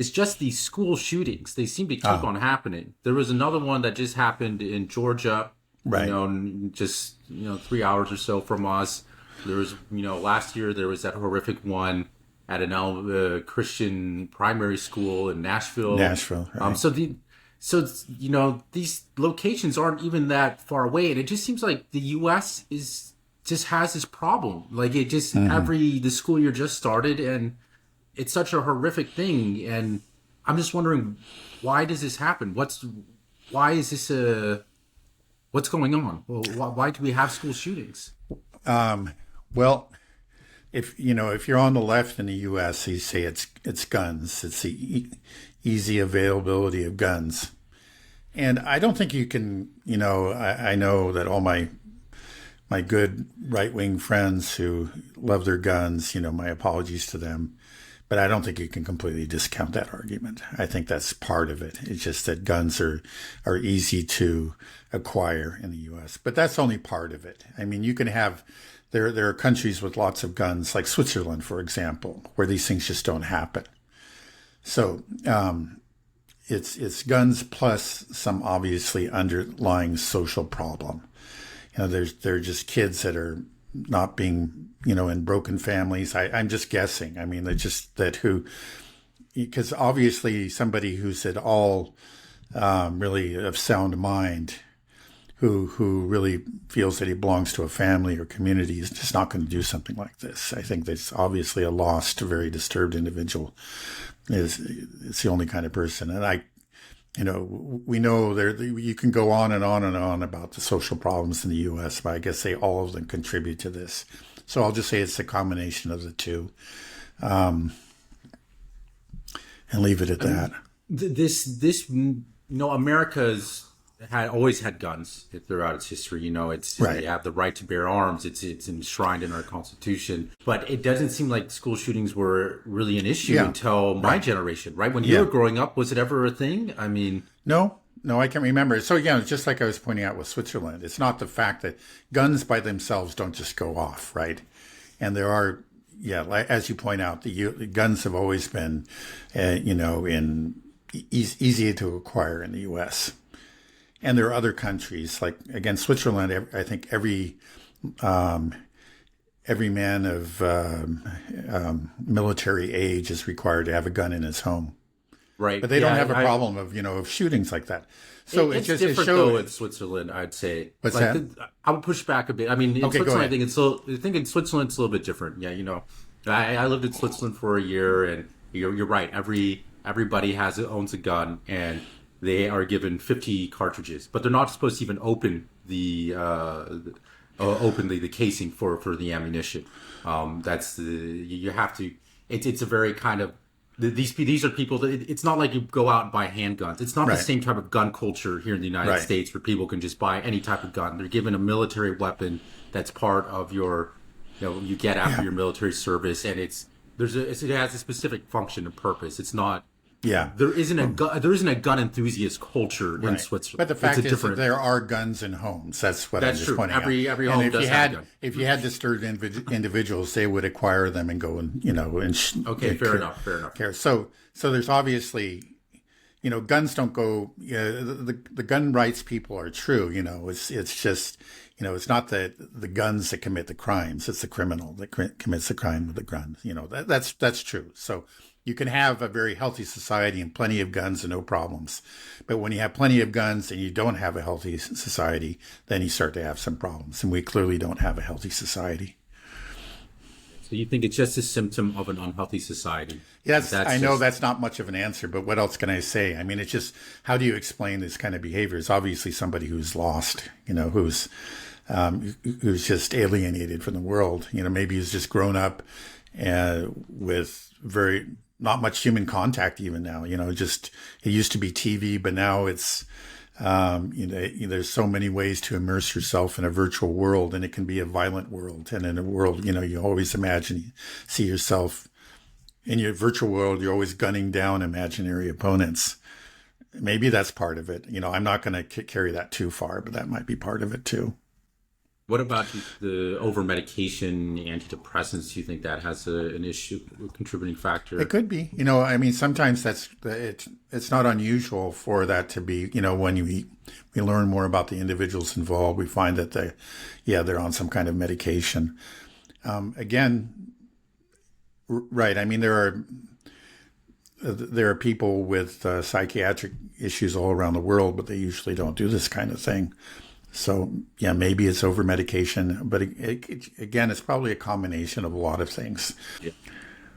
It's just these school shootings. They seem to keep on happening. There was another one that just happened in Georgia, Right. 3 hours or so from us. There was, last year there was that horrific one at an Christian primary school in Nashville. Nashville, right. These locations aren't even that far away, and it just seems like the U.S. just has this problem. Like it just the school year just started, and it's such a horrific thing. And I'm just wondering, why does this happen? What's going on? Well, why do we have school shootings? Well, if you're on the left in the U.S., you say it's guns. It's the easy availability of guns, and I don't think you can. I know that all my good right-wing friends who love their guns. My apologies to them, but I don't think you can completely discount that argument. I think that's part of it. It's just that guns are easy to acquire in the U.S., but that's only part of it. I mean, you can have. There are countries with lots of guns, like Switzerland, for example, where these things just don't happen. So it's guns plus some obviously underlying social problem. They're just kids that are not being, in broken families. I'm just guessing. I mean, they're just because obviously somebody who's at all really of sound mind, who really feels that he belongs to a family or community is just not going to do something like this. I think that's obviously a lost, very disturbed individual. It's the only kind of person. And we know you can go on and on and on about the social problems in the U.S., but I guess all of them contribute to this. So I'll just say it's a combination of the two, and leave it at that. America's always had guns throughout its history. Right. They have the right to bear arms. It's enshrined in our Constitution. But it doesn't seem like school shootings were really an issue until my generation, right? When you were growing up, was it ever a thing? I mean... No, I can't remember. So again, just like I was pointing out with Switzerland, it's not the fact that guns by themselves don't just go off, right? And there are, as you point out, the guns have always been, easy to acquire in the U.S., and there are other countries, like, again, Switzerland, I think every man of military age is required to have a gun in his home. Right. But they don't have a problem of shootings like that. So it's different though in Switzerland, I'd say. What's that? I would push back a bit. I mean, in Switzerland, I think in Switzerland it's a little bit different. Yeah, I lived in Switzerland for a year, and you're right. Everybody owns a gun, and they are given 50 cartridges, but they're not supposed to even open the casing for the ammunition. You have to. It's a very kind of these are people that it's not like you go out and buy handguns. It's not the same type of gun culture here in the United States where people can just buy any type of gun. They're given a military weapon that's part of your, you get after your military service, and it has a specific function and purpose. It's not. Yeah, there isn't a gun enthusiast culture in Switzerland. But the fact is that there are guns in homes. That's what I'm just pointing out. Every home does have a gun. If you had disturbed individuals, they would acquire them and go and fair enough. So there's obviously, guns don't go. The gun rights people are true. It's just. It's not the guns that commit the crimes. It's the criminal that commits the crime with the gun. That's true. So you can have a very healthy society and plenty of guns and no problems. But when you have plenty of guns and you don't have a healthy society, then you start to have some problems. And we clearly don't have a healthy society. So you think it's just a symptom of an unhealthy society? Yes, I know that's not much of an answer, but what else can I say? I mean, it's just, how do you explain this kind of behavior? It's obviously somebody who's lost, who's just alienated from the world. Maybe he's just grown up with not much human contact even now. Just it used to be TV, but now it's there's so many ways to immerse yourself in a virtual world, and it can be a violent world. And in a world, you always see yourself in your virtual world. You're always gunning down imaginary opponents. Maybe that's part of it. I'm not going to carry that too far, but that might be part of it too. What about the over medication, antidepressants? Do you think that has an issue, a contributing factor? It could be. I mean, sometimes it's not unusual for that to be. When we learn more about the individuals involved, we find that they're on some kind of medication. Again, right. I mean, there are people with psychiatric issues all around the world, but they usually don't do this kind of thing. So, yeah, maybe it's over medication, but again, it's probably a combination of a lot of things. Yeah.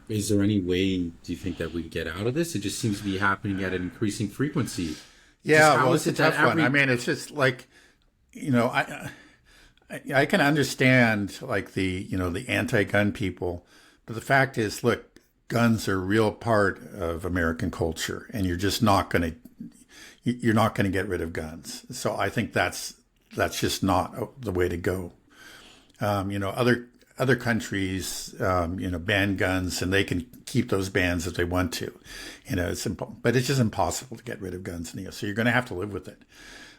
Is there any way, do you think, that we can get out of this? It just seems to be happening at an increasing frequency. Yeah, well, it's a tough one. I mean, it's just like, I can understand like the anti-gun people, but the fact is, look, guns are a real part of American culture, and you're not going to get rid of guns. So I think that's just not the way to go. Other countries, ban guns, and they can keep those bans if they want to. But it's just impossible to get rid of guns. So you're going to have to live with it.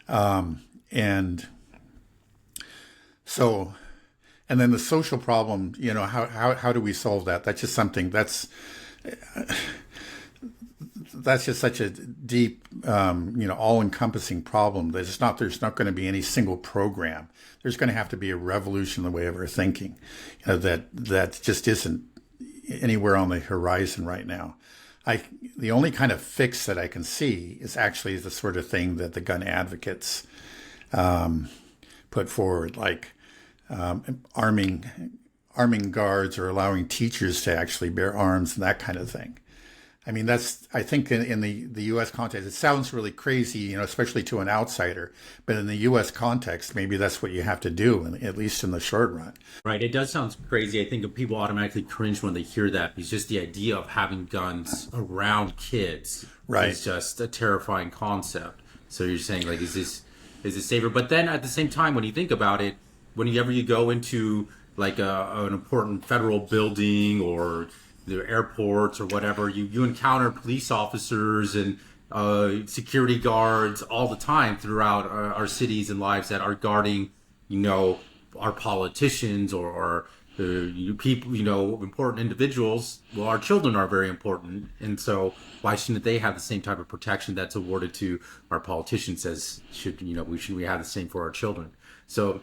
And then the social problem. How do we solve that? That's just something that's just such a deep, all-encompassing problem. There's not going to be any single program. There's going to have to be a revolution in the way of our thinking, that just isn't anywhere on the horizon right now. The only kind of fix that I can see is actually the sort of thing that the gun advocates put forward, like arming guards or allowing teachers to actually bear arms and that kind of thing. I mean, I think in the U.S. context, it sounds really crazy, especially to an outsider. But in the U.S. context, maybe that's what you have to do, at least in the short run. Right. It does sound crazy. I think people automatically cringe when they hear that, because just the idea of having guns around kids is just a terrifying concept. So you're saying, like, is this safer? But then at the same time, when you think about it, whenever you go into like an important federal building or the airports or whatever, you encounter police officers and security guards all the time throughout our cities and lives that are guarding, our politicians or people, important individuals. Well, our children are very important, and so why shouldn't they have the same type of protection that's awarded to our politicians as we have the same for our children? So,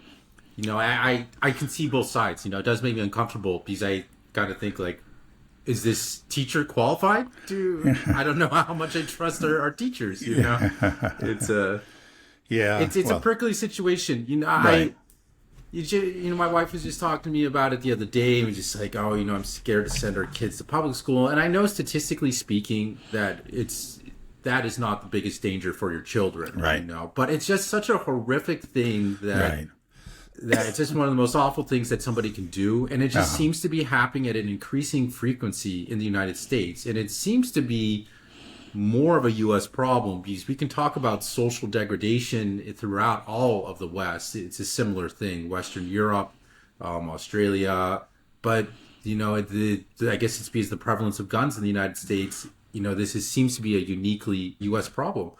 I can see both sides. It does make me uncomfortable, because I kind of think, like, is this teacher qualified to? I don't know how much I trust our teachers. It's a prickly situation. Right. My wife was just talking to me about it the other day, and was just like, I'm scared to send our kids to public school. And I know, statistically speaking, that is not the biggest danger for your children, right? But it's just such a horrific thing that it's just one of the most awful things that somebody can do, and it just seems to be happening at an increasing frequency in the United States, and it seems to be more of a U.S. problem, because we can talk about social degradation throughout all of the West. It's a similar thing, Western Europe, Australia, but I guess it's because the prevalence of guns in the United States. Seems to be a uniquely U.S. problem.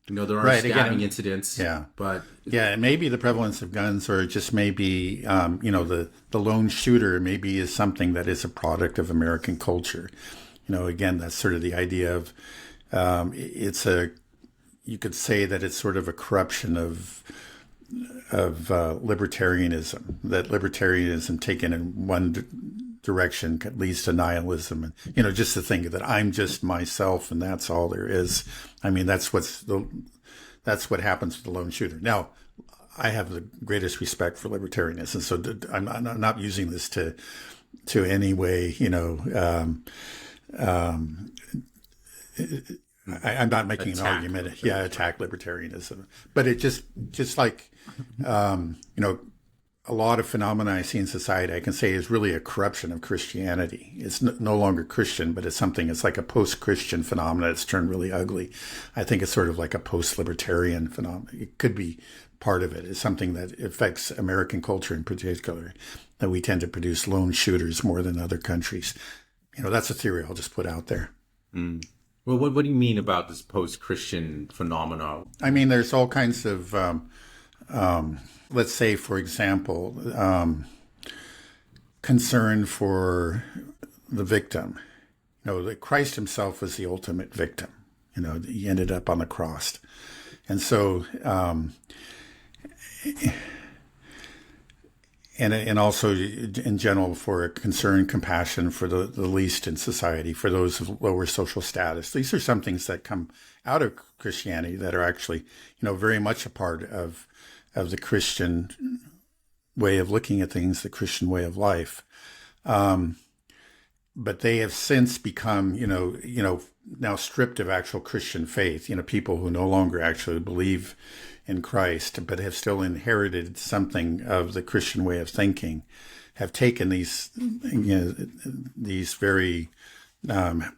There are stabbing incidents. Yeah. But and maybe the prevalence of guns, or just maybe, the lone shooter maybe is something that is a product of American culture. Again, that's sort of the idea of, you could say that it's sort of a corruption of libertarianism, that libertarianism taken in one direction leads to nihilism, and just to think that I'm just myself and that's all there is. I mean, that's what happens to the lone shooter. Now, I have the greatest respect for libertarianism, so I'm not using this to any way, I'm not making an argument. Attack libertarianism, but it just like a lot of phenomena I see in society, I can say is really a corruption of Christianity. It's no longer Christian, but it's like a post-Christian phenomenon that's turned really ugly. I think it's sort of like a post-libertarian phenomenon. It could be part of it. It's something that affects American culture in particular, that we tend to produce lone shooters more than other countries. That's a theory I'll just put out there. Mm. Well, what do you mean about this post-Christian phenomenon? I mean, there's all kinds of let's say, for example, concern for the victim. That Christ himself was the ultimate victim. He ended up on the cross. And so, and also in general for a concern, compassion for the least in society, for those of lower social status. These are some things that come out of Christianity that are actually, very much a part of the Christian way of looking at things, the Christian way of life. But they have since become, now stripped of actual Christian faith, people who no longer actually believe in Christ, but have still inherited something of the Christian way of thinking, have taken these very, I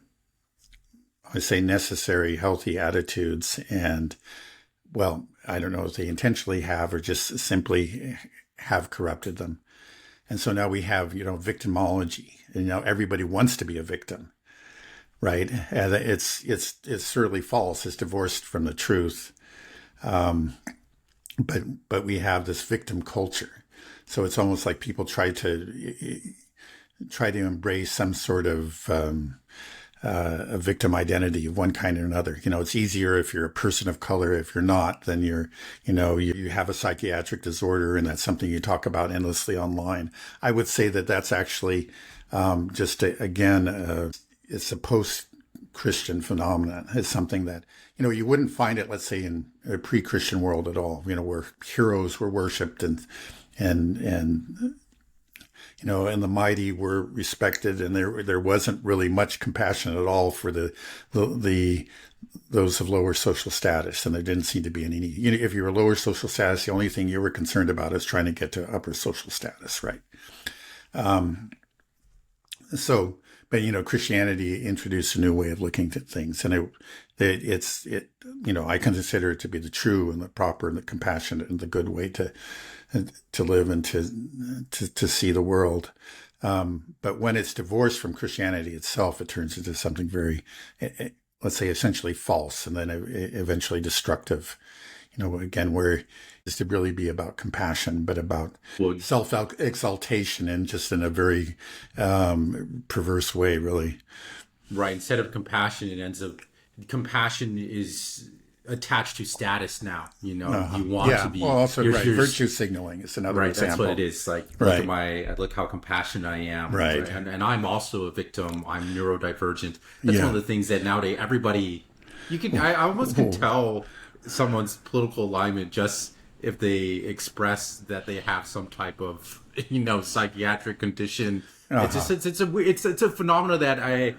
say necessary, healthy attitudes. And, well, I don't know if they intentionally have or just simply have corrupted them. And so now we have, victimology, and now everybody wants to be a victim, right? And it's certainly false. It's divorced from the truth. But we have this victim culture. So it's almost like people try to embrace some sort of a victim identity of one kind or another. It's easier if you're a person of color. If you're not, then you have a psychiatric disorder, and that's something you talk about endlessly online. I would say that that's actually it's a post-Christian phenomenon. It's something that, you wouldn't find it, let's say, in a pre-Christian world at all, where heroes were worshipped and and the mighty were respected, and there wasn't really much compassion at all for those of lower social status, and there didn't seem to be any need. If you were lower social status, the only thing you were concerned about is trying to get to upper social status, right? But Christianity introduced a new way of looking at things, and I consider it to be the true and the proper and the compassionate and the good way to live and to see the world. But when it's divorced from Christianity itself, it turns into something very, let's say, essentially false, and then eventually destructive. Again, where it's to really be about compassion, but about self-exaltation, and just in a very perverse way, really. Right. Instead of compassion, it ends up, compassion is attached to status now. You want to be. Well, also, virtue signaling is another example. That's what it is. Like, look how compassionate I am. Right. And I'm also a victim. I'm neurodivergent. That's one of the things that nowadays everybody, I almost can tell someone's political alignment just if they express that they have some type of, psychiatric condition. It's a phenomena that I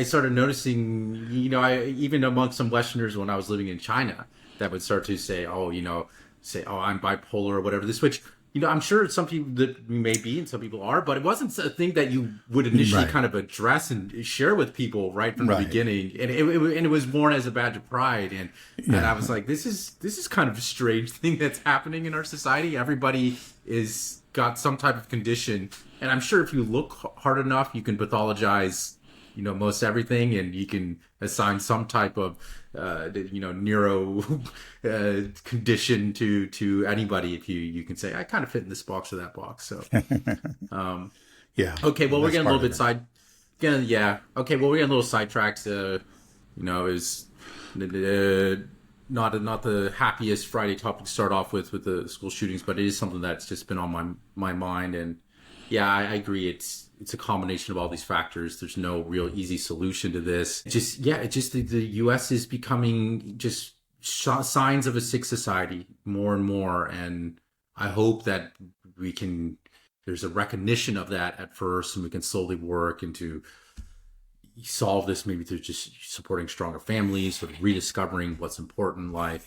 started noticing, even among some Westerners when I was living in China, that would start to say, I'm bipolar or whatever this, which, I'm sure some people that may be and some people are, but it wasn't a thing that you would initially kind of address and share with people right from the beginning. And it was born as a badge of pride. And I was like, this is kind of a strange thing that's happening in our society. Everybody is got some type of condition. And I'm sure if you look hard enough, you can pathologize most everything, and you can assign some type of, neuro condition to anybody. If you can say, I kind of fit in this box or that box. So, yeah. Okay. Well, we're getting a little bit Okay. Well, we're getting a little sidetracked. Is not the happiest Friday topic to start off with the school shootings, but it is something that's just been on my mind. And yeah, I agree. It's a combination of all these factors. There's no real easy solution to this. The U.S. is becoming just signs of a sick society more and more. And I hope that there's a recognition of that at first, and we can slowly work into solve this, maybe through just supporting stronger families, sort of rediscovering what's important in life.